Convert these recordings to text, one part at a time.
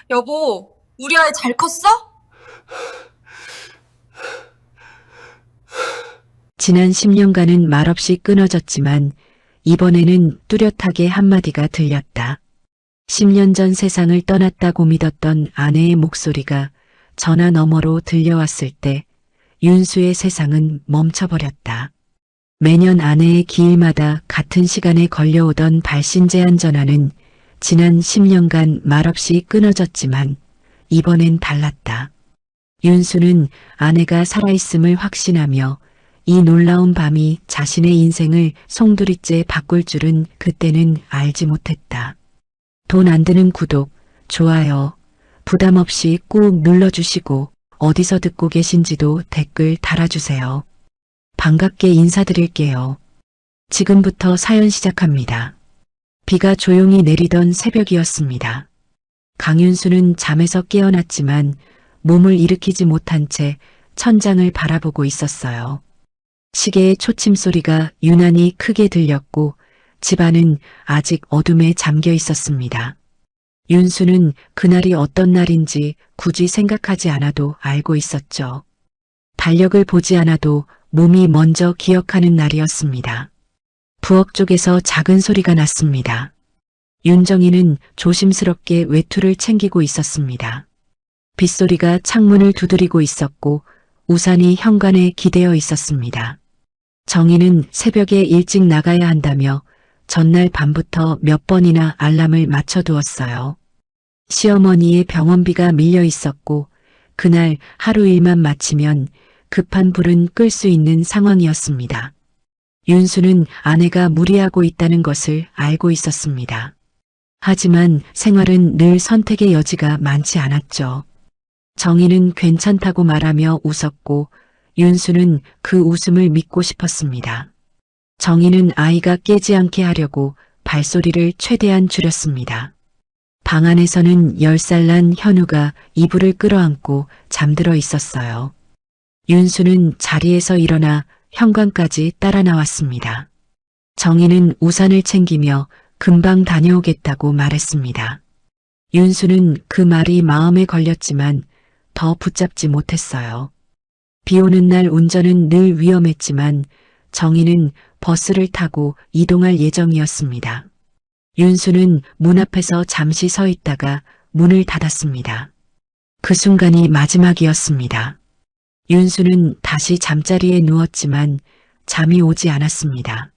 여보, 우리 아이 잘 컸어? 지난 10년간은 말없이 끊어졌지만 이번에는 뚜렷하게 한마디가 들렸다. 10년 전 세상을 떠났다고 믿었던 아내의 목소리가 전화 너머로 들려왔을 때 윤수의 세상은 멈춰버렸다. 매년 아내의 기일마다 같은 시간에 걸려오던 발신 제한 전화는 지난 10년간 말없이 끊어졌지만 이번엔 달랐다. 윤수는 아내가 살아있음을 확신하며 이 놀라운 밤이 자신의 인생을 송두리째 바꿀 줄은 그때는 알지 못했다. 돈 안 드는 구독, 좋아요, 부담 없이 꾹 눌러주시고 어디서 듣고 계신지도 댓글 달아주세요. 반갑게 인사드릴게요. 지금부터 사연 시작합니다. 비가 조용히 내리던 새벽이었습니다. 강윤수는 잠에서 깨어났지만 몸을 일으키지 못한 채 천장을 바라보고 있었어요. 시계의 초침 소리가 유난히 크게 들렸고 집안은 아직 어둠에 잠겨 있었습니다. 윤수는 그날이 어떤 날인지 굳이 생각하지 않아도 알고 있었죠. 달력을 보지 않아도 몸이 먼저 기억하는 날이었습니다. 부엌 쪽에서 작은 소리가 났습니다. 윤정이는 조심스럽게 외투를 챙기고 있었습니다. 빗소리가 창문을 두드리고 있었고 우산이 현관에 기대어 있었습니다. 정희는 새벽에 일찍 나가야 한다며 전날 밤부터 몇 번이나 알람을 맞춰두었어요. 시어머니의 병원비가 밀려 있었고 그날 하루 일만 마치면 급한 불은 끌 수 있는 상황이었습니다. 윤수는 아내가 무리하고 있다는 것을 알고 있었습니다. 하지만 생활은 늘 선택의 여지가 많지 않았죠. 정희는 괜찮다고 말하며 웃었고 윤수는 그 웃음을 믿고 싶었습니다. 정희는 아이가 깨지 않게 하려고 발소리를 최대한 줄였습니다. 방 안에서는 10살 난 현우가 이불을 끌어안고 잠들어 있었어요. 윤수는 자리에서 일어나 현관까지 따라 나왔습니다. 정희는 우산을 챙기며 금방 다녀오겠다고 말했습니다. 윤수는 그 말이 마음에 걸렸지만 더 붙잡지 못했어요. 비 오는 날 운전은 늘 위험했지만 정희는 버스를 타고 이동할 예정이었습니다. 윤수는 문 앞에서 잠시 서 있다가 문을 닫았습니다. 그 순간이 마지막이었습니다. 윤수는 다시 잠자리에 누웠지만 잠이 오지 않았습니다.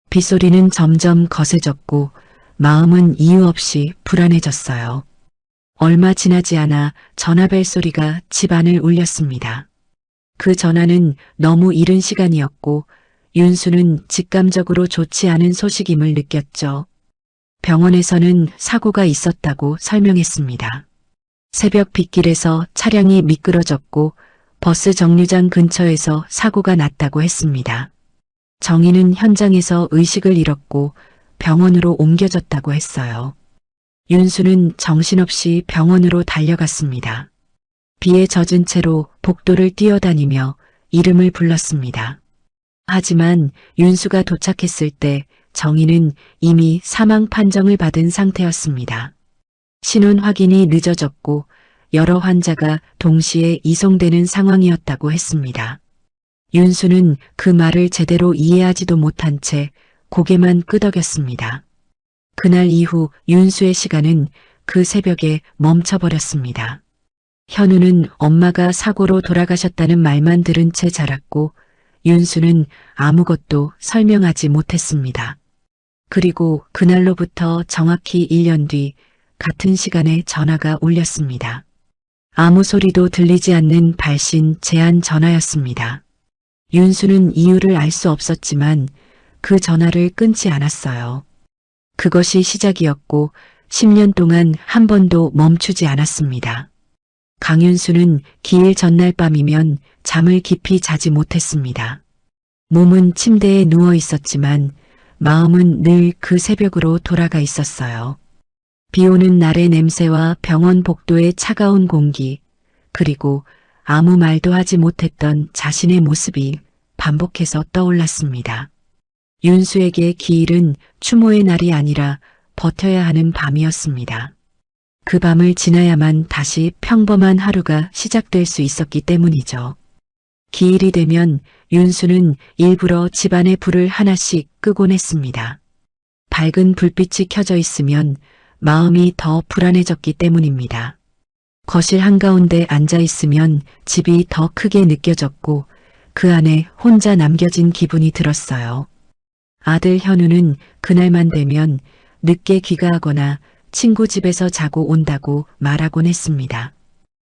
빗소리는 점점 거세졌고 마음은 이유 없이 불안해졌어요. 얼마 지나지 않아 전화벨 소리가 집안을 울렸습니다. 그 전화는 너무 이른 시간이었고 윤수는 직감적으로 좋지 않은 소식임을 느꼈죠. 병원에서는 사고가 있었다고 설명했습니다. 새벽 빗길에서 차량이 미끄러졌고 버스 정류장 근처에서 사고가 났다고 했습니다. 정희는 현장에서 의식을 잃었고 병원으로 옮겨졌다고 했어요. 윤수는 정신없이 병원으로 달려갔습니다. 비에 젖은 채로 복도를 뛰어다니며 이름을 불렀습니다. 하지만 윤수가 도착했을 때 정희는 이미 사망 판정을 받은 상태였습니다. 신원 확인이 늦어졌고 여러 환자가 동시에 이송되는 상황이었다고 했습니다. 윤수는 그 말을 제대로 이해하지도 못한 채 고개만 끄덕였습니다. 그날 이후 윤수의 시간은 그 새벽에 멈춰버렸습니다. 현우는 엄마가 사고로 돌아가셨다는 말만 들은 채 자랐고 윤수는 아무것도 설명하지 못했습니다. 그리고 그날로부터 정확히 1년 뒤 같은 시간에 전화가 울렸습니다. 아무 소리도 들리지 않는 발신 제한 전화였습니다. 윤수는 이유를 알 수 없었지만 그 전화를 끊지 않았어요. 그것이 시작이었고 10년 동안 한 번도 멈추지 않았습니다. 강윤수는 기일 전날 밤이면 잠을 깊이 자지 못했습니다. 몸은 침대에 누워 있었지만 마음은 늘 그 새벽으로 돌아가 있었어요. 비 오는 날의 냄새와 병원 복도의 차가운 공기, 그리고 아무 말도 하지 못했던 자신의 모습이 반복해서 떠올랐습니다. 윤수에게 기일은 추모의 날이 아니라 버텨야 하는 밤이었습니다. 그 밤을 지나야만 다시 평범한 하루가 시작될 수 있었기 때문이죠. 기일이 되면 윤수는 일부러 집안의 불을 하나씩 끄곤 했습니다. 밝은 불빛이 켜져 있으면 마음이 더 불안해졌기 때문입니다. 거실 한가운데 앉아 있으면 집이 더 크게 느껴졌고 그 안에 혼자 남겨진 기분이 들었어요. 아들 현우는 그날만 되면 늦게 귀가하거나 친구 집에서 자고 온다고 말하곤 했습니다.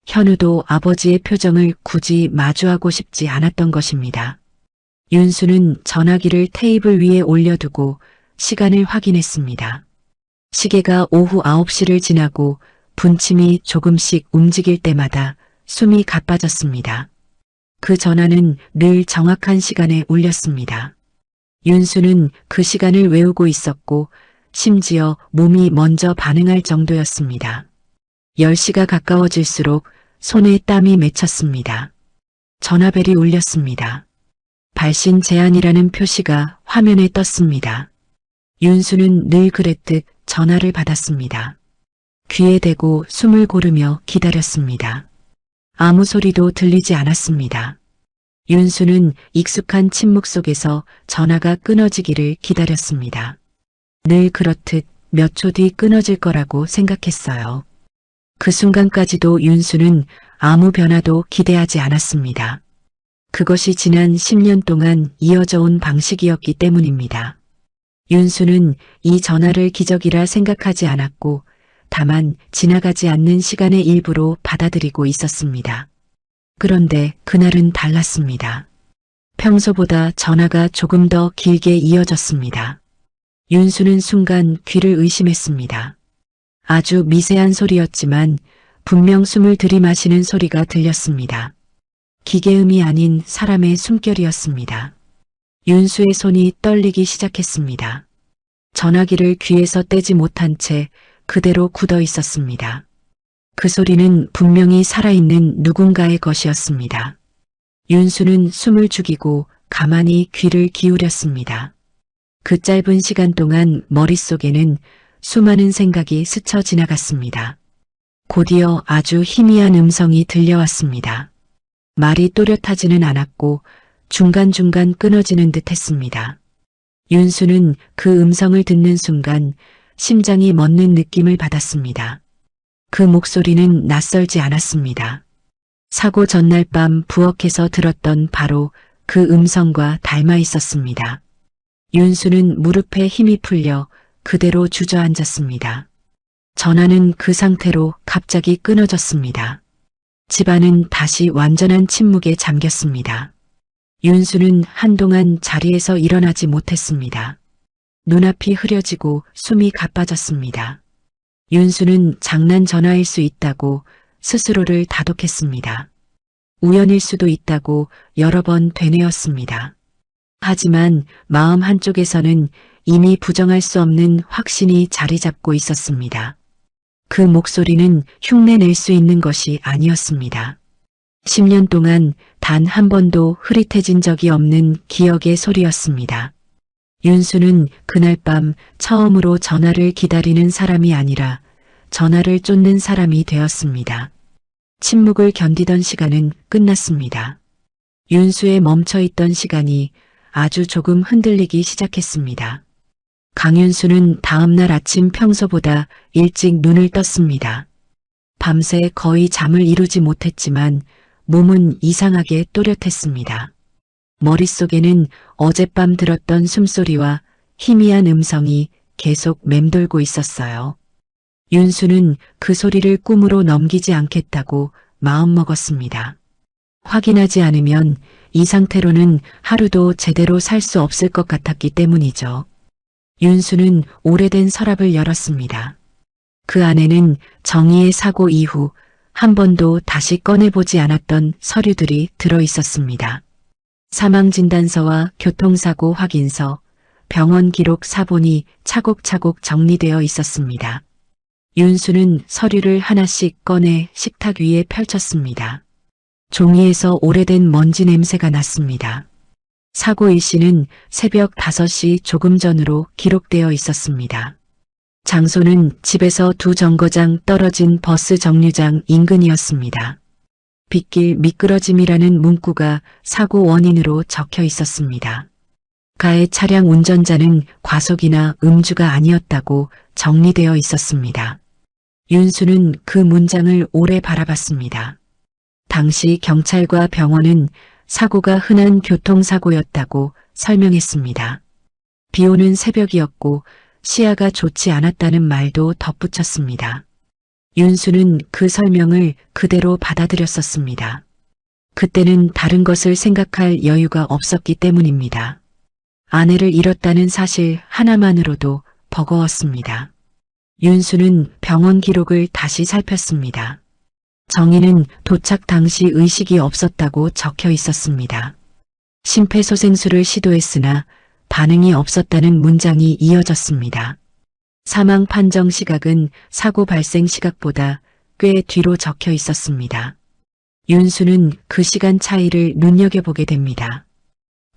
현우도 아버지의 표정을 굳이 마주하고 싶지 않았던 것입니다. 윤수는 전화기를 테이블 위에 올려두고 시간을 확인했습니다. 시계가 오후 9시를 지나고 분침이 조금씩 움직일 때마다 숨이 가빠졌습니다. 그 전화는 늘 정확한 시간에 울렸습니다. 윤수는 그 시간을 외우고 있었고 심지어 몸이 먼저 반응할 정도였습니다. 10시가 가까워질수록 손에 땀이 맺혔습니다. 전화벨이 울렸습니다. 발신 제한이라는 표시가 화면에 떴습니다. 윤수는 늘 그랬듯 전화를 받았습니다. 귀에 대고 숨을 고르며 기다렸습니다. 아무 소리도 들리지 않았습니다. 윤수는 익숙한 침묵 속에서 전화가 끊어지기를 기다렸습니다. 늘 그렇듯 몇 초 뒤 끊어질 거라고 생각했어요. 그 순간까지도 윤수는 아무 변화도 기대하지 않았습니다. 그것이 지난 10년 동안 이어져 온 방식이었기 때문입니다. 윤수는 이 전화를 기적이라 생각하지 않았고 다만 지나가지 않는 시간의 일부로 받아들이고 있었습니다. 그런데 그날은 달랐습니다. 평소보다 전화가 조금 더 길게 이어졌습니다. 윤수는 순간 귀를 의심했습니다. 아주 미세한 소리였지만 분명 숨을 들이마시는 소리가 들렸습니다. 기계음이 아닌 사람의 숨결이었습니다. 윤수의 손이 떨리기 시작했습니다. 전화기를 귀에서 떼지 못한 채 그대로 굳어 있었습니다. 그 소리는 분명히 살아있는 누군가의 것이었습니다. 윤수는 숨을 죽이고 가만히 귀를 기울였습니다. 그 짧은 시간 동안 머릿속에는 수많은 생각이 스쳐 지나갔습니다. 곧이어 아주 희미한 음성이 들려왔습니다. 말이 또렷하지는 않았고 중간중간 끊어지는 듯 했습니다. 윤수는 그 음성을 듣는 순간 심장이 멎는 느낌을 받았습니다. 그 목소리는 낯설지 않았습니다. 사고 전날 밤 부엌에서 들었던 바로 그 음성과 닮아 있었습니다. 윤수는 무릎에 힘이 풀려 그대로 주저앉았습니다. 전화는 그 상태로 갑자기 끊어졌습니다. 집안은 다시 완전한 침묵에 잠겼습니다. 윤수는 한동안 자리에서 일어나지 못했습니다. 눈앞이 흐려지고 숨이 가빠졌습니다. 윤수는 장난 전화일 수 있다고 스스로를 다독했습니다. 우연일 수도 있다고 여러 번 되뇌었습니다. 하지만 마음 한쪽에서는 이미 부정할 수 없는 확신이 자리 잡고 있었습니다. 그 목소리는 흉내낼 수 있는 것이 아니었습니다. 10년 동안 단 한 번도 흐릿해진 적이 없는 기억의 소리였습니다. 윤수는 그날 밤 처음으로 전화를 기다리는 사람이 아니라 전화를 쫓는 사람이 되었습니다. 침묵을 견디던 시간은 끝났습니다. 윤수의 멈춰있던 시간이 아주 조금 흔들리기 시작했습니다. 강윤수는 다음날 아침 평소보다 일찍 눈을 떴습니다. 밤새 거의 잠을 이루지 못했지만 몸은 이상하게 또렷했습니다. 머릿속에는 어젯밤 들었던 숨소리와 희미한 음성이 계속 맴돌고 있었어요. 윤수는 그 소리를 꿈으로 넘기지 않겠다고 마음먹었습니다. 확인하지 않으면 이 상태로는 하루도 제대로 살 수 없을 것 같았기 때문이죠. 윤수는 오래된 서랍을 열었습니다. 그 안에는 정희의 사고 이후 한 번도 다시 꺼내보지 않았던 서류들이 들어 있었습니다. 사망진단서와 교통사고 확인서, 병원 기록 사본이 차곡차곡 정리되어 있었습니다. 윤수는 서류를 하나씩 꺼내 식탁 위에 펼쳤습니다. 종이에서 오래된 먼지 냄새가 났습니다. 사고 일시는 새벽 5시 조금 전으로 기록되어 있었습니다. 장소는 집에서 2정거장 떨어진 버스 정류장 인근이었습니다. 빗길 미끄러짐이라는 문구가 사고 원인으로 적혀 있었습니다. 가해 차량 운전자는 과속이나 음주가 아니었다고 정리되어 있었습니다. 윤수는 그 문장을 오래 바라봤습니다. 당시 경찰과 병원은 사고가 흔한 교통사고였다고 설명했습니다. 비 오는 새벽이었고 시야가 좋지 않았다는 말도 덧붙였습니다. 윤수는 그 설명을 그대로 받아들였었습니다. 그때는 다른 것을 생각할 여유가 없었기 때문입니다. 아내를 잃었다는 사실 하나만으로도 버거웠습니다. 윤수는 병원 기록을 다시 살폈습니다. 정희는 도착 당시 의식이 없었다고 적혀 있었습니다. 심폐소생술을 시도했으나 반응이 없었다는 문장이 이어졌습니다. 사망 판정 시각은 사고 발생 시각보다 꽤 뒤로 적혀 있었습니다. 윤수는 그 시간 차이를 눈여겨보게 됩니다.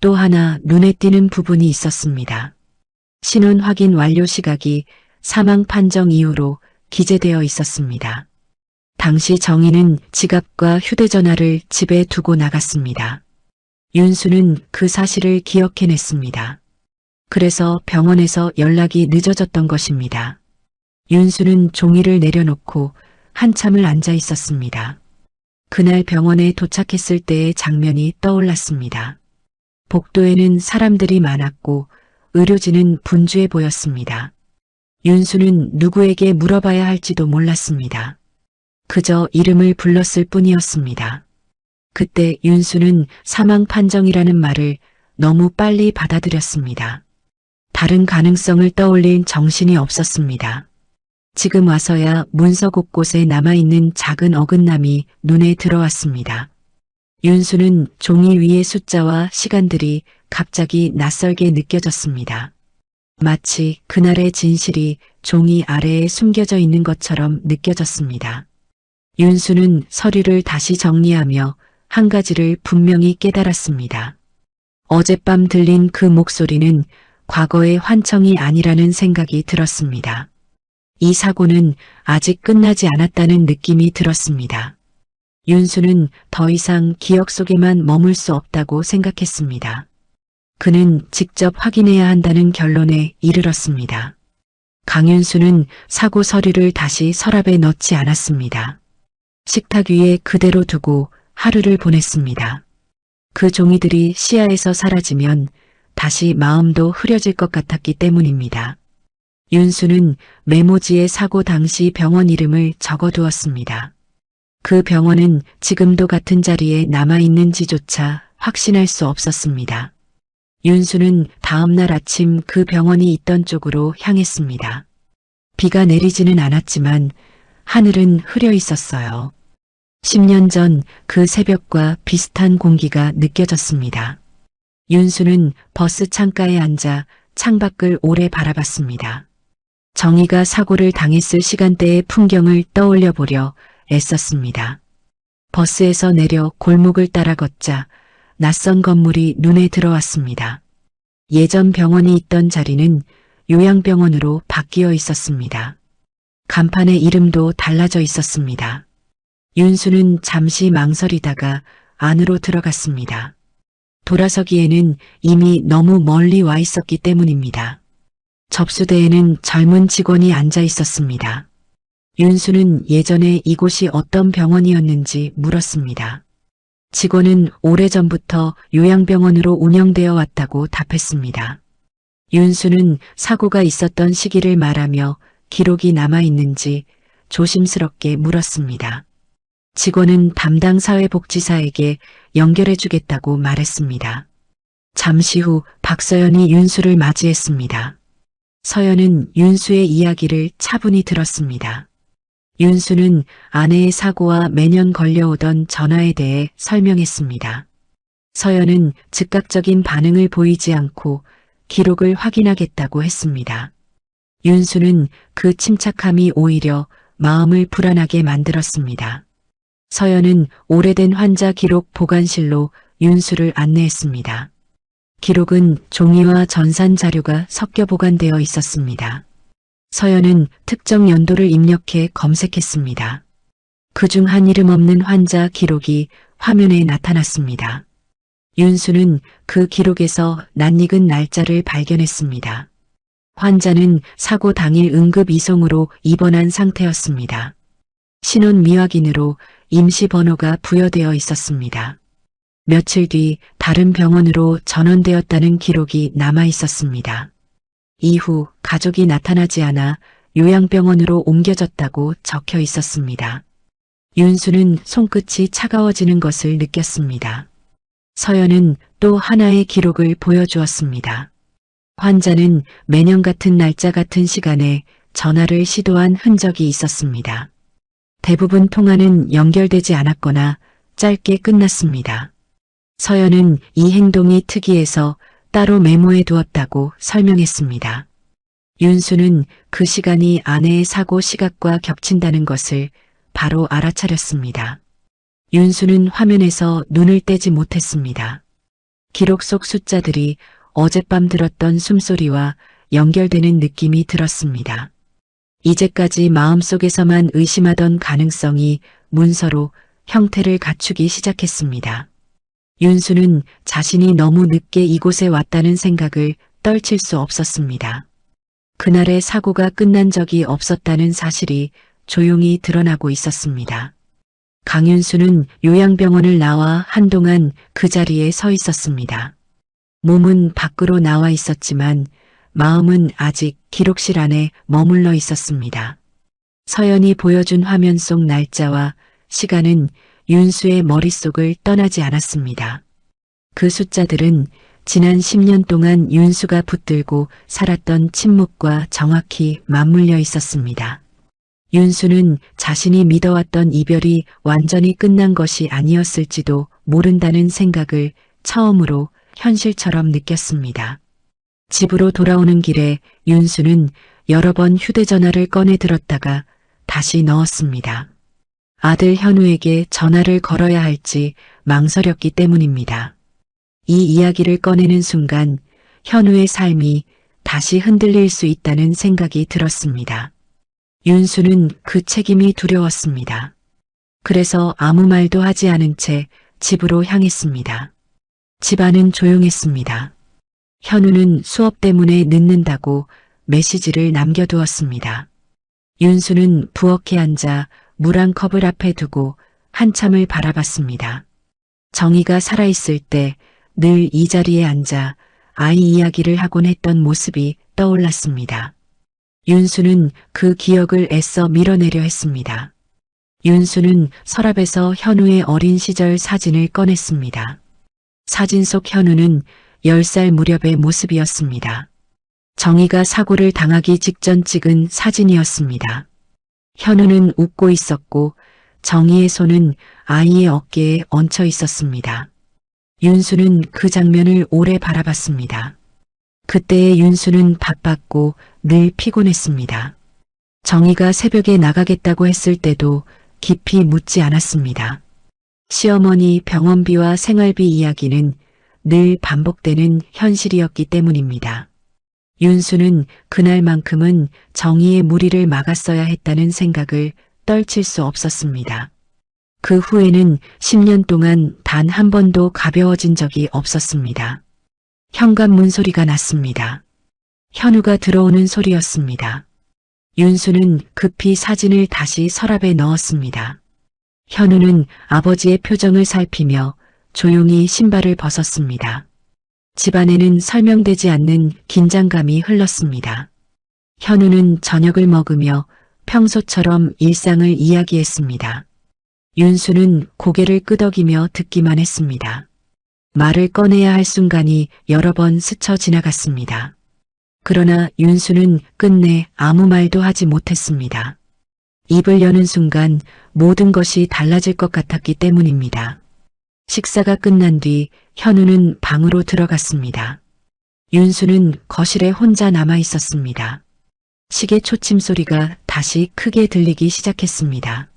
또 하나 눈에 띄는 부분이 있었습니다. 신원 확인 완료 시각이 사망 판정 이후로 기재되어 있었습니다. 당시 정희는 지갑과 휴대전화를 집에 두고 나갔습니다. 윤수는 그 사실을 기억해냈습니다. 그래서 병원에서 연락이 늦어졌던 것입니다. 윤수는 종이를 내려놓고 한참을 앉아 있었습니다. 그날 병원에 도착했을 때의 장면이 떠올랐습니다. 복도에는 사람들이 많았고 의료진은 분주해 보였습니다. 윤수는 누구에게 물어봐야 할지도 몰랐습니다. 그저 이름을 불렀을 뿐이었습니다. 그때 윤수는 사망 판정이라는 말을 너무 빨리 받아들였습니다. 다른 가능성을 떠올린 정신이 없었습니다. 지금 와서야 문서 곳곳에 남아있는 작은 어긋남이 눈에 들어왔습니다. 윤수는 종이 위의 숫자와 시간들이 갑자기 낯설게 느껴졌습니다. 마치 그날의 진실이 종이 아래에 숨겨져 있는 것처럼 느껴졌습니다. 윤수는 서류를 다시 정리하며 한 가지를 분명히 깨달았습니다. 어젯밤 들린 그 목소리는 과거의 환청이 아니라는 생각이 들었습니다. 이 사고는 아직 끝나지 않았다는 느낌이 들었습니다. 윤수는 더 이상 기억 속에만 머물 수 없다고 생각했습니다. 그는 직접 확인해야 한다는 결론에 이르렀습니다. 강윤수는 사고 서류를 다시 서랍에 넣지 않았습니다. 식탁 위에 그대로 두고 하루를 보냈습니다. 그 종이들이 시야에서 사라지면 다시 마음도 흐려질 것 같았기 때문입니다. 윤수는 메모지에 사고 당시 병원 이름을 적어두었습니다. 그 병원은 지금도 같은 자리에 남아있는지조차 확신할 수 없었습니다. 윤수는 다음 날 아침 그 병원이 있던 쪽으로 향했습니다. 비가 내리지는 않았지만 하늘은 흐려 있었어요. 10년 전 그 새벽과 비슷한 공기가 느껴졌습니다. 윤수는 버스 창가에 앉아 창밖을 오래 바라봤습니다. 정희가 사고를 당했을 시간대의 풍경을 떠올려 보려 애썼습니다. 버스에서 내려 골목을 따라 걷자 낯선 건물이 눈에 들어왔습니다. 예전 병원이 있던 자리는 요양병원으로 바뀌어 있었습니다. 간판의 이름도 달라져 있었습니다. 윤수는 잠시 망설이다가 안으로 들어갔습니다. 돌아서기에는 이미 너무 멀리 와 있었기 때문입니다. 접수대에는 젊은 직원이 앉아 있었습니다. 윤수는 예전에 이곳이 어떤 병원이었는지 물었습니다. 직원은 오래전부터 요양병원으로 운영되어 왔다고 답했습니다. 윤수는 사고가 있었던 시기를 말하며 기록이 남아있는지 조심스럽게 물었습니다. 직원은 담당 사회복지사에게 연결해주겠다고 말했습니다. 잠시 후 박서연이 윤수를 맞이했습니다. 서연은 윤수의 이야기를 차분히 들었습니다. 윤수는 아내의 사고와 매년 걸려오던 전화에 대해 설명했습니다. 서연은 즉각적인 반응을 보이지 않고 기록을 확인하겠다고 했습니다. 윤수는 그 침착함이 오히려 마음을 불안하게 만들었습니다. 서연은 오래된 환자 기록 보관실로 윤수를 안내했습니다. 기록은 종이와 전산 자료가 섞여 보관되어 있었습니다. 서연은 특정 연도를 입력해 검색했습니다. 그중 한 이름 없는 환자 기록이 화면에 나타났습니다. 윤수는 그 기록에서 낯익은 날짜를 발견했습니다. 환자는 사고 당일 응급 이송으로 입원한 상태였습니다. 신원 미확인으로 임시번호가 부여되어 있었습니다. 며칠 뒤 다른 병원으로 전원되었다는 기록이 남아 있었습니다. 이후 가족이 나타나지 않아 요양병원으로 옮겨졌다고 적혀 있었습니다. 윤수는 손끝이 차가워지는 것을 느꼈습니다. 서연은 또 하나의 기록을 보여주었습니다. 환자는 매년 같은 날짜 같은 시간에 전화를 시도한 흔적이 있었습니다. 대부분 통화는 연결되지 않았거나 짧게 끝났습니다. 서연은 이 행동이 특이해서 따로 메모해 두었다고 설명했습니다. 윤수는 그 시간이 아내의 사고 시각과 겹친다는 것을 바로 알아차렸습니다. 윤수는 화면에서 눈을 떼지 못했습니다. 기록 속 숫자들이 어젯밤 들었던 숨소리와 연결되는 느낌이 들었습니다. 이제까지 마음속에서만 의심하던 가능성이 문서로 형태를 갖추기 시작했습니다. 윤수는 자신이 너무 늦게 이곳에 왔다는 생각을 떨칠 수 없었습니다. 그날의 사고가 끝난 적이 없었다는 사실이 조용히 드러나고 있었습니다. 강윤수는 요양병원을 나와 한동안 그 자리에 서 있었습니다. 몸은 밖으로 나와 있었지만 마음은 아직 기록실 안에 머물러 있었습니다. 서연이 보여준 화면 속 날짜와 시간은 윤수의 머릿속을 떠나지 않았습니다. 그 숫자들은 지난 10년 동안 윤수가 붙들고 살았던 침묵과 정확히 맞물려 있었습니다. 윤수는 자신이 믿어왔던 이별이 완전히 끝난 것이 아니었을지도 모른다는 생각을 처음으로 현실처럼 느꼈습니다. 집으로 돌아오는 길에 윤수는 여러 번 휴대전화를 꺼내 들었다가 다시 넣었습니다. 아들 현우에게 전화를 걸어야 할지 망설였기 때문입니다. 이 이야기를 꺼내는 순간 현우의 삶이 다시 흔들릴 수 있다는 생각이 들었습니다. 윤수는 그 책임이 두려웠습니다. 그래서 아무 말도 하지 않은 채 집으로 향했습니다. 집안은 조용했습니다. 현우는 수업 때문에 늦는다고 메시지를 남겨두었습니다. 윤수는 부엌에 앉아 물 한 컵을 앞에 두고 한참을 바라봤습니다. 정희가 살아있을 때 늘 이 자리에 앉아 아이 이야기를 하곤 했던 모습이 떠올랐습니다. 윤수는 그 기억을 애써 밀어내려 했습니다. 윤수는 서랍에서 현우의 어린 시절 사진을 꺼냈습니다. 사진 속 현우는 10살 무렵의 모습이었습니다. 정희가 사고를 당하기 직전 찍은 사진이었습니다. 현우는 웃고 있었고 정희의 손은 아이의 어깨에 얹혀 있었습니다. 윤수는 그 장면을 오래 바라봤습니다. 그때의 윤수는 바빴고 늘 피곤했습니다. 정희가 새벽에 나가겠다고 했을 때도 깊이 묻지 않았습니다. 시어머니 병원비와 생활비 이야기는 늘 반복되는 현실이었기 때문입니다. 윤수는 그날만큼은 정희의 무리를 막았어야 했다는 생각을 떨칠 수 없었습니다. 그 후에는 10년 동안 단 한 번도 가벼워진 적이 없었습니다. 현관문 소리가 났습니다. 현우가 들어오는 소리였습니다. 윤수는 급히 사진을 다시 서랍에 넣었습니다. 현우는 아버지의 표정을 살피며 조용히 신발을 벗었습니다. 집안에는 설명되지 않는 긴장감이 흘렀습니다. 현우는 저녁을 먹으며 평소처럼 일상을 이야기했습니다. 윤수는 고개를 끄덕이며 듣기만 했습니다. 말을 꺼내야 할 순간이 여러 번 스쳐 지나갔습니다. 그러나 윤수는 끝내 아무 말도 하지 못했습니다. 입을 여는 순간 모든 것이 달라질 것 같았기 때문입니다. 식사가 끝난 뒤 현우는 방으로 들어갔습니다. 윤수는 거실에 혼자 남아 있었습니다. 시계 초침 소리가 다시 크게 들리기 시작했습니다.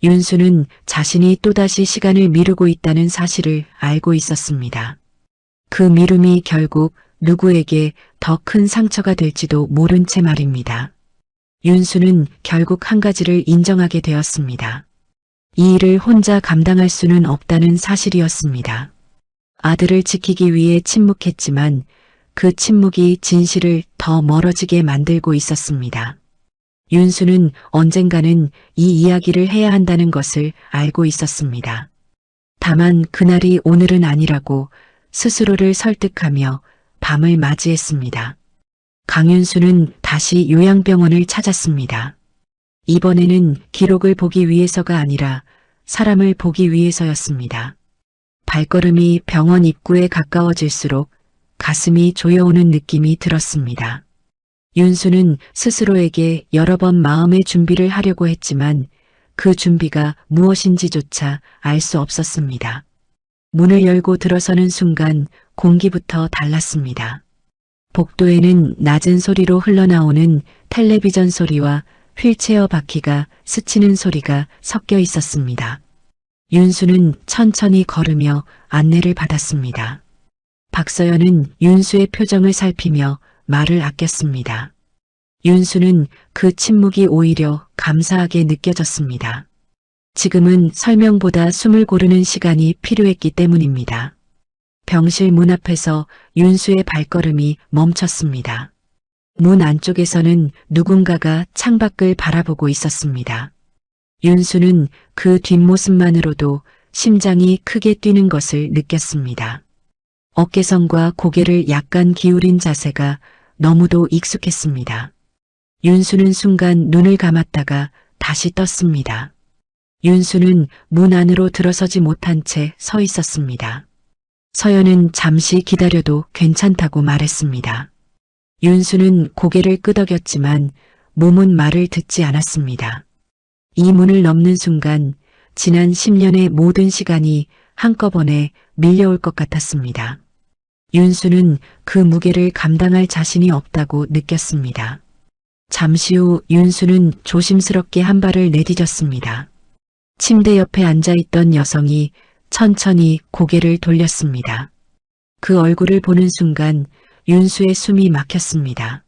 윤수는 자신이 또다시 시간을 미루고 있다는 사실을 알고 있었습니다. 그 미움이 결국 누구에게 더 큰 상처가 될지도 모른 채 말입니다. 윤수는 결국 한 가지를 인정하게 되었습니다. 이 일을 혼자 감당할 수는 없다는 사실이었습니다. 아들을 지키기 위해 침묵했지만 그 침묵이 진실을 더 멀어지게 만들고 있었습니다. 윤수는 언젠가는 이 이야기를 해야 한다는 것을 알고 있었습니다. 다만 그날이 오늘은 아니라고 스스로를 설득하며 밤을 맞이했습니다. 강윤수는 다시 요양병원을 찾았습니다. 이번에는 기록을 보기 위해서가 아니라 사람을 보기 위해서였습니다. 발걸음이 병원 입구에 가까워질수록 가슴이 조여오는 느낌이 들었습니다. 윤수는 스스로에게 여러 번 마음의 준비를 하려고 했지만 그 준비가 무엇인지조차 알 수 없었습니다. 문을 열고 들어서는 순간 공기부터 달랐습니다. 복도에는 낮은 소리로 흘러나오는 텔레비전 소리와 휠체어 바퀴가 스치는 소리가 섞여 있었습니다. 윤수는 천천히 걸으며 안내를 받았습니다. 박서연은 윤수의 표정을 살피며 말을 아꼈습니다. 윤수는 그 침묵이 오히려 감사하게 느껴졌습니다. 지금은 설명보다 숨을 고르는 시간이 필요했기 때문입니다. 병실 문 앞에서 윤수의 발걸음이 멈췄습니다. 문 안쪽에서는 누군가가 창밖을 바라보고 있었습니다. 윤수는 그 뒷모습만으로도 심장이 크게 뛰는 것을 느꼈습니다. 어깨선과 고개를 약간 기울인 자세가 너무도 익숙했습니다. 윤수는 순간 눈을 감았다가 다시 떴습니다. 윤수는 문 안으로 들어서지 못한 채 서 있었습니다. 서연은 잠시 기다려도 괜찮다고 말했습니다. 윤수는 고개를 끄덕였지만 몸은 말을 듣지 않았습니다. 이 문을 넘는 순간 지난 10년의 모든 시간이 한꺼번에 밀려올 것 같았습니다. 윤수는 그 무게를 감당할 자신이 없다고 느꼈습니다. 잠시 후 윤수는 조심스럽게 한 발을 내디뎠습니다. 침대 옆에 앉아있던 여성이 천천히 고개를 돌렸습니다. 그 얼굴을 보는 순간 윤수의 숨이 막혔습니다.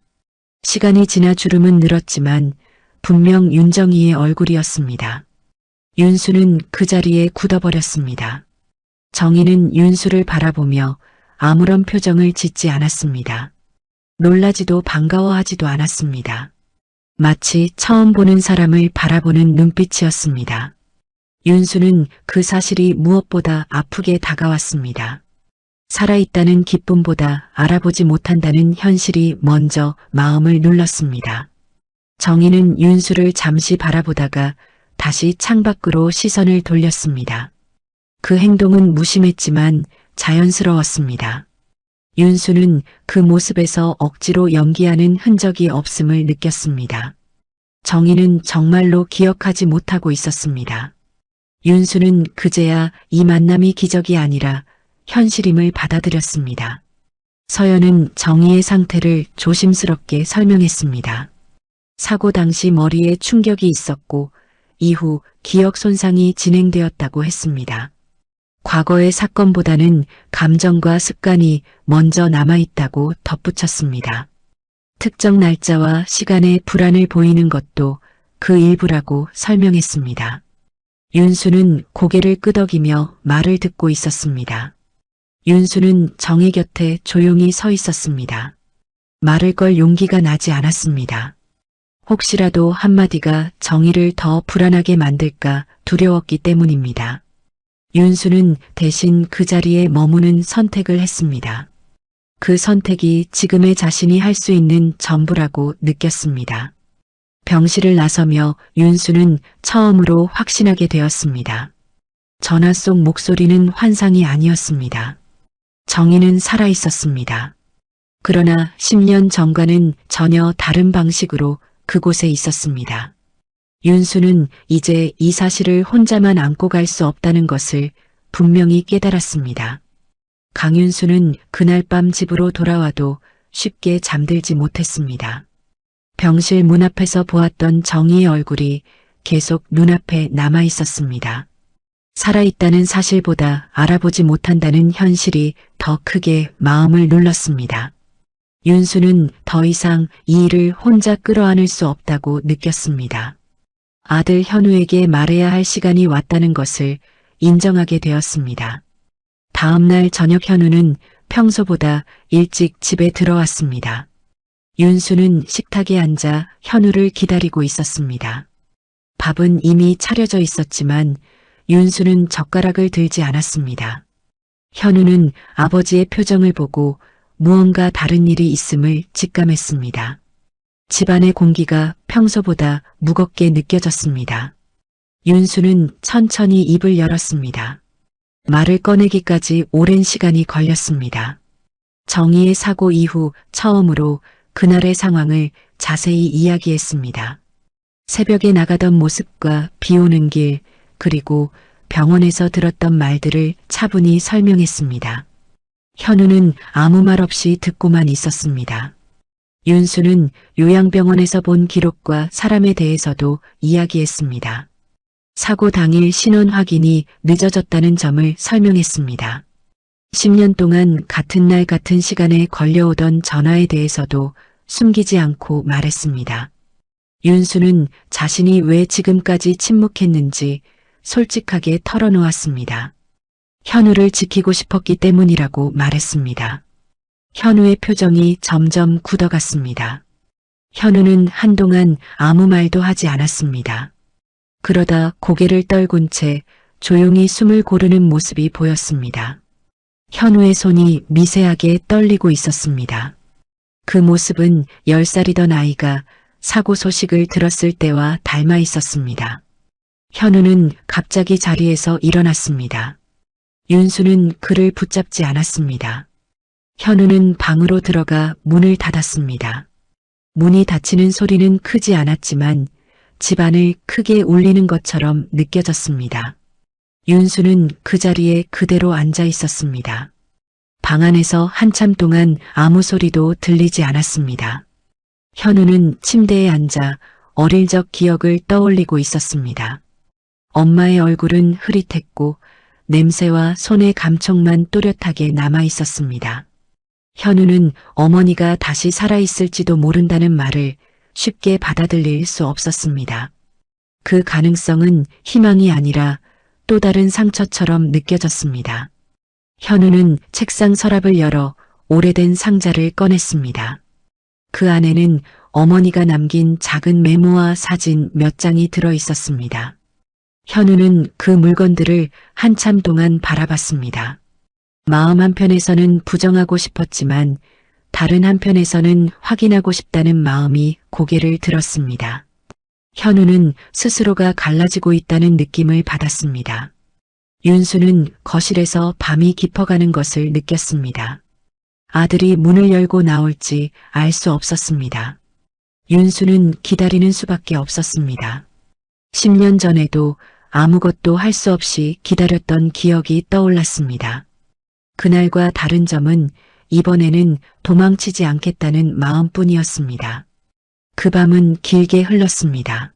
시간이 지나 주름은 늘었지만 분명 윤정희의 얼굴이었습니다. 윤수는 그 자리에 굳어버렸습니다. 정희는 윤수를 바라보며 아무런 표정을 짓지 않았습니다. 놀라지도 반가워하지도 않았습니다. 마치 처음 보는 사람을 바라보는 눈빛이었습니다. 윤수는 그 사실이 무엇보다 아프게 다가왔습니다. 살아있다는 기쁨보다 알아보지 못한다는 현실이 먼저 마음을 눌렀습니다. 정희는 윤수를 잠시 바라보다가 다시 창밖으로 시선을 돌렸습니다. 그 행동은 무심했지만 자연스러웠습니다. 윤수는 그 모습에서 억지로 연기하는 흔적이 없음을 느꼈습니다. 정희는 정말로 기억하지 못하고 있었습니다. 윤수는 그제야 이 만남이 기적이 아니라 현실임을 받아들였습니다. 서연은 정희의 상태를 조심스럽게 설명했습니다. 사고 당시 머리에 충격이 있었고 이후 기억 손상이 진행되었다고 했습니다. 과거의 사건보다는 감정과 습관이 먼저 남아있다고 덧붙였습니다. 특정 날짜와 시간에 불안을 보이는 것도 그 일부라고 설명했습니다. 윤수는 고개를 끄덕이며 말을 듣고 있었습니다. 윤수는 정희 곁에 조용히 서 있었습니다. 말을 걸 용기가 나지 않았습니다. 혹시라도 한마디가 정희를 더 불안하게 만들까 두려웠기 때문입니다. 윤수는 대신 그 자리에 머무는 선택을 했습니다. 그 선택이 지금의 자신이 할 수 있는 전부라고 느꼈습니다. 병실을 나서며 윤수는 처음으로 확신하게 되었습니다. 전화 속 목소리는 환상이 아니었습니다. 정희는 살아있었습니다. 그러나 10년 전과는 전혀 다른 방식으로 그곳에 있었습니다. 윤수는 이제 이 사실을 혼자만 안고 갈 수 없다는 것을 분명히 깨달았습니다. 강윤수는 그날 밤 집으로 돌아와도 쉽게 잠들지 못했습니다. 병실 문 앞에서 보았던 정희의 얼굴이 계속 눈앞에 남아 있었습니다. 살아있다는 사실보다 알아보지 못한다는 현실이 더 크게 마음을 눌렀습니다. 윤수는 더 이상 이 일을 혼자 끌어안을 수 없다고 느꼈습니다. 아들 현우에게 말해야 할 시간이 왔다는 것을 인정하게 되었습니다. 다음 날 저녁 현우는 평소보다 일찍 집에 들어왔습니다. 윤수는 식탁에 앉아 현우를 기다리고 있었습니다. 밥은 이미 차려져 있었지만 윤수는 젓가락을 들지 않았습니다. 현우는 아버지의 표정을 보고 무언가 다른 일이 있음을 직감했습니다. 집안의 공기가 평소보다 무겁게 느껴졌습니다. 윤수는 천천히 입을 열었습니다. 말을 꺼내기까지 오랜 시간이 걸렸습니다. 정희의 사고 이후 처음으로 그날의 상황을 자세히 이야기했습니다. 새벽에 나가던 모습과 비 오는 길, 그리고 병원에서 들었던 말들을 차분히 설명했습니다. 현우는 아무 말 없이 듣고만 있었습니다. 윤수는 요양병원에서 본 기록과 사람에 대해서도 이야기했습니다. 사고 당일 신원 확인이 늦어졌다는 점을 설명했습니다. 10년 동안 같은 날 같은 시간에 걸려오던 전화에 대해서도 숨기지 않고 말했습니다. 윤수는 자신이 왜 지금까지 침묵했는지 솔직하게 털어놓았습니다. 현우를 지키고 싶었기 때문이라고 말했습니다. 현우의 표정이 점점 굳어갔습니다. 현우는 한동안 아무 말도 하지 않았습니다. 그러다 고개를 떨군 채 조용히 숨을 고르는 모습이 보였습니다. 현우의 손이 미세하게 떨리고 있었습니다. 그 모습은 10살이던 아이가 사고 소식을 들었을 때와 닮아 있었습니다. 현우는 갑자기 자리에서 일어났습니다. 윤수는 그를 붙잡지 않았습니다. 현우는 방으로 들어가 문을 닫았습니다. 문이 닫히는 소리는 크지 않았지만 집안을 크게 울리는 것처럼 느껴졌습니다. 윤수는 그 자리에 그대로 앉아 있었습니다. 방 안에서 한참 동안 아무 소리도 들리지 않았습니다. 현우는 침대에 앉아 어릴 적 기억을 떠올리고 있었습니다. 엄마의 얼굴은 흐릿했고 냄새와 손의 감촉만 또렷하게 남아 있었습니다. 현우는 어머니가 다시 살아있을지도 모른다는 말을 쉽게 받아들일 수 없었습니다. 그 가능성은 희망이 아니라 또 다른 상처처럼 느껴졌습니다. 현우는 책상 서랍을 열어 오래된 상자를 꺼냈습니다. 그 안에는 어머니가 남긴 작은 메모와 사진 몇 장이 들어 있었습니다. 현우는 그 물건들을 한참 동안 바라봤습니다. 마음 한편에서는 부정하고 싶었지만 다른 한편에서는 확인하고 싶다는 마음이 고개를 들었습니다. 현우는 스스로가 갈라지고 있다는 느낌을 받았습니다. 윤수는 거실에서 밤이 깊어가는 것을 느꼈습니다. 아들이 문을 열고 나올지 알 수 없었습니다. 윤수는 기다리는 수밖에 없었습니다. 10년 전에도 아무것도 할 수 없이 기다렸던 기억이 떠올랐습니다. 그날과 다른 점은 이번에는 도망치지 않겠다는 마음뿐이었습니다. 그 밤은 길게 흘렀습니다.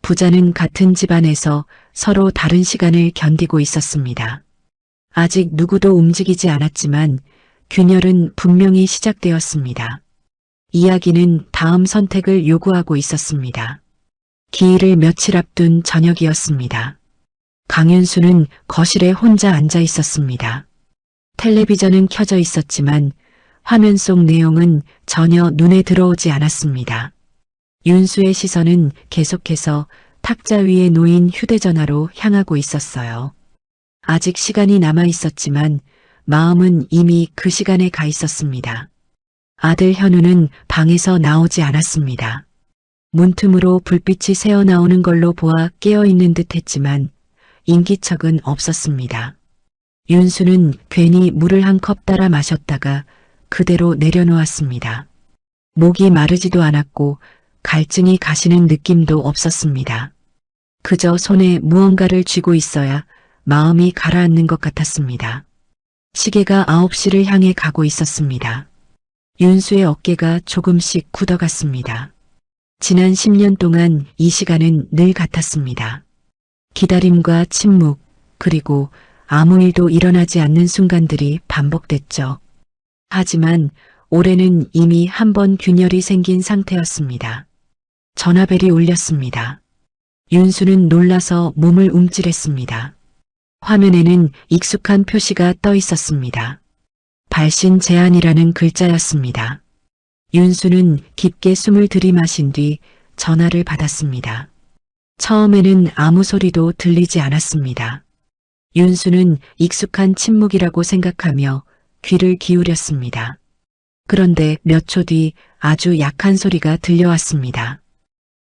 부자는 같은 집안에서 서로 다른 시간을 견디고 있었습니다. 아직 누구도 움직이지 않았지만 균열은 분명히 시작되었습니다. 이야기는 다음 선택을 요구하고 있었습니다. 기일을 며칠 앞둔 저녁이었습니다. 강윤수는 거실에 혼자 앉아 있었습니다. 텔레비전은 켜져 있었지만 화면 속 내용은 전혀 눈에 들어오지 않았습니다. 윤수의 시선은 계속해서 탁자 위에 놓인 휴대전화로 향하고 있었어요. 아직 시간이 남아 있었지만 마음은 이미 그 시간에 가 있었습니다. 아들 현우는 방에서 나오지 않았습니다. 문틈으로 불빛이 새어나오는 걸로 보아 깨어있는 듯 했지만 인기척은 없었습니다. 윤수는 괜히 물을 한 컵 따라 마셨다가 그대로 내려놓았습니다. 목이 마르지도 않았고 갈증이 가시는 느낌도 없었습니다. 그저 손에 무언가를 쥐고 있어야 마음이 가라앉는 것 같았습니다. 시계가 9시를 향해 가고 있었습니다. 윤수의 어깨가 조금씩 굳어갔습니다. 지난 10년 동안 이 시간은 늘 같았습니다. 기다림과 침묵, 그리고 아무 일도 일어나지 않는 순간들이 반복됐죠. 하지만 올해는 이미 한 번 균열이 생긴 상태였습니다. 전화벨이 울렸습니다. 윤수는 놀라서 몸을 움찔했습니다. 화면에는 익숙한 표시가 떠 있었습니다. 발신 제한이라는 글자였습니다. 윤수는 깊게 숨을 들이마신 뒤 전화를 받았습니다. 처음에는 아무 소리도 들리지 않았습니다. 윤수는 익숙한 침묵이라고 생각하며 귀를 기울였습니다. 그런데 몇 초 뒤 아주 약한 소리가 들려왔습니다.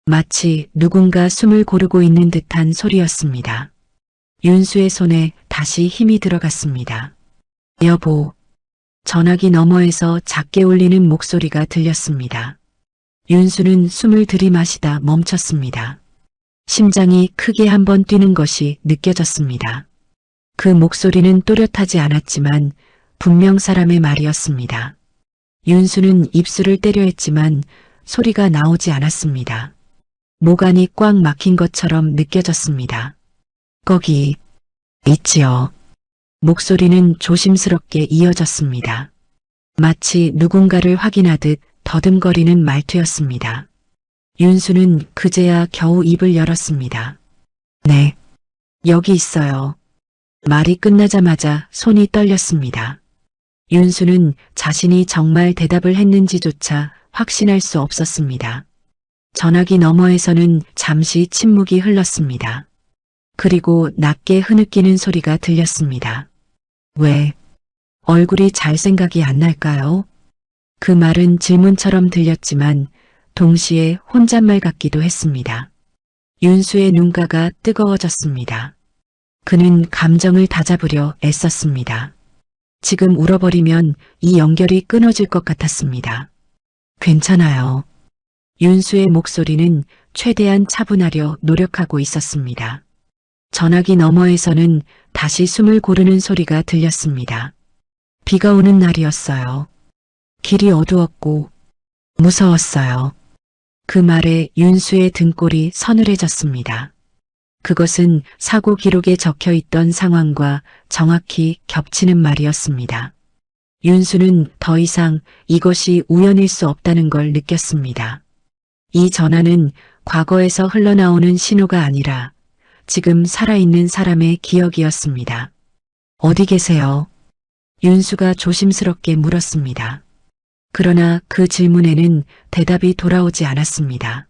마치 누군가 숨을 고르고 있는 듯한 소리였습니다. 윤수의 손에 다시 힘이 들어갔습니다. 여보. 전화기 너머에서 작게 울리는 목소리가 들렸습니다. 윤수는 숨을 들이마시다 멈췄습니다. 심장이 크게 한번 뛰는 것이 느껴졌습니다. 그 목소리는 또렷하지 않았지만 분명 사람의 말이었습니다. 윤수는 입술을 때려 했지만 소리가 나오지 않았습니다. 모간이 꽉 막힌 것처럼 느껴졌습니다. 거기 있지요. 목소리는 조심스럽게 이어졌습니다. 마치 누군가를 확인하듯 더듬거리는 말투였습니다. 윤수는 그제야 겨우 입을 열었습니다. 네, 여기 있어요. 말이 끝나자마자 손이 떨렸습니다. 윤수는 자신이 정말 대답을 했는지조차 확신할 수 없었습니다. 전화기 너머에서는 잠시 침묵이 흘렀습니다. 그리고 낮게 흐느끼는 소리가 들렸습니다. 왜? 얼굴이 잘 생각이 안 날까요? 그 말은 질문처럼 들렸지만 동시에 혼잣말 같기도 했습니다. 윤수의 눈가가 뜨거워졌습니다. 그는 감정을 다잡으려 애썼습니다. 지금 울어버리면 이 연결이 끊어질 것 같았습니다. 괜찮아요. 윤수의 목소리는 최대한 차분하려 노력하고 있었습니다. 전화기 너머에서는 다시 숨을 고르는 소리가 들렸습니다. 비가 오는 날이었어요. 길이 어두웠고 무서웠어요. 그 말에 윤수의 등골이 서늘해졌습니다. 그것은 사고 기록에 적혀 있던 상황과 정확히 겹치는 말이었습니다. 윤수는 더 이상 이것이 우연일 수 없다는 걸 느꼈습니다. 이 전화는 과거에서 흘러나오는 신호가 아니라 지금 살아있는 사람의 기억이었습니다. 어디 계세요? 윤수가 조심스럽게 물었습니다. 그러나 그 질문에는 대답이 돌아오지 않았습니다.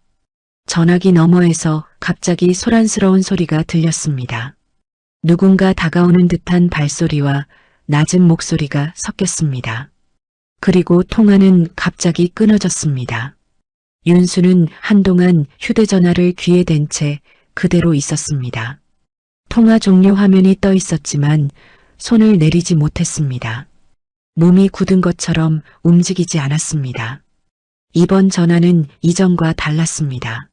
전화기 너머에서 갑자기 소란스러운 소리가 들렸습니다. 누군가 다가오는 듯한 발소리와 낮은 목소리가 섞였습니다. 그리고 통화는 갑자기 끊어졌습니다. 윤수는 한동안 휴대전화를 귀에 댄 채 그대로 있었습니다. 통화 종료 화면이 떠 있었지만 손을 내리지 못했습니다. 몸이 굳은 것처럼 움직이지 않았습니다. 이번 전화는 이전과 달랐습니다.